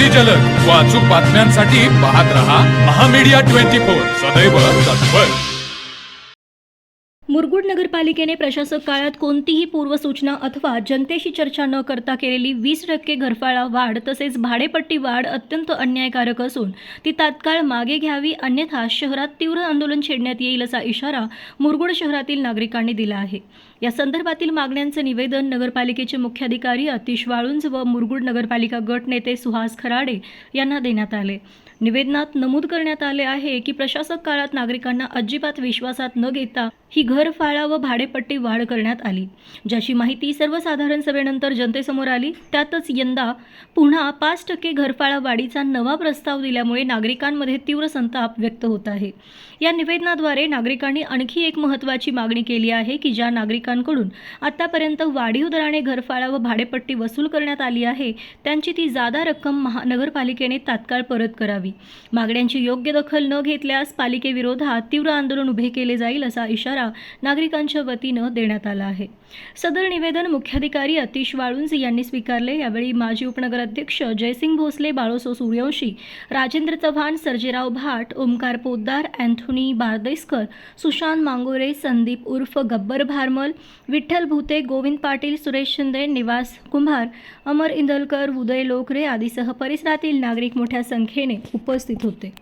अति जलद व अचूक बातम्यांसाठी पाहत रहा महामीडिया 24 सदैव तत्पर। मुरगुड नगरपालिकेने प्रशासक काळात कोणतीही पूर्वसूचना अथवा जनतेशी चर्चा न करता केलेली 20% घरफाळा वाढ तसेच भाडेपट्टी वाढ अत्यंत अन्यायकारक असून ती तात्काळ मागे घ्यावी, अन्यथा शहरात तीव्र आंदोलन छेडण्यात येईल असा इशारा मुरगुड शहरातील नागरिकांनी दिला आहे। या संदर्भातील मागण्यांचे निवेदन नगरपालिकेचे मुख्याधिकारी अतिश वाळुंज व मुरगुड नगरपालिका गट नेते सुहास खराडे यांना देण्यात आले। निवेदनात नमूद करण्यात आले आहे की प्रशासक काळात नागरिकांना अजिबात विश्वासात न घेता ही घरफाळा व भाडेपट्टी वाढ करण्यात आली, ज्याची माहिती सर्वसाधारण सभेनंतर जनतेसमोर आली। त्यातच यंदा पुन्हा 5% घरफाळा वाढीचा नवा प्रस्ताव दिल्यामुळे नागरिकांमध्ये तीव्र संताप व्यक्त होत आहे। या निवेदनाद्वारे नागरिकांनी आणखी एक महत्त्वाची मागणी केली आहे की ज्या नागरिकांकडून आतापर्यंत वाढीव दराने घरफाळा व भाडेपट्टी वसूल करण्यात आली आहे त्यांची ती जादा रक्कम महानगरपालिकेने तात्काळ परत करावी। मागण्यांची योग्य दखल न घेतल्यास पालिकेविरोधात तीव्र आंदोलन उभे केले जाईल असा इशारा नागरिकांच्या वतीनं देण्यात आला आहे। सदर निवेदन मुख्याधिकारी अतिश वाळुंज यांनी स्वीकारले। यावेळी माजी उपनगराध्यक्ष जयसिंग भोसले, बाळोसो सूर्यवंशी, राजेंद्र चव्हाण, सर्जेराव भाट, ओमकार पोद्दार, अँथोनी बारदेसकर, सुशांत मांगोरे, संदीप उर्फ गब्बर भारमल, विठ्ठल भुते, गोविंद पाटील, सुरेश शिंदे, निवास कुंभार, अमर इंदलकर, उदय लोकरे आदीसह परिसरातील नागरिक मोठ्या संख्येने उपस्थित होते।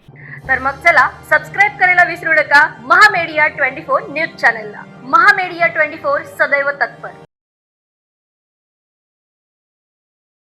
तर मग चला सबस्क्राईब करायला विसरू नका महामीडिया 24 न्यूज चॅनलला। महामीडिया 24 सदैव तत्पर।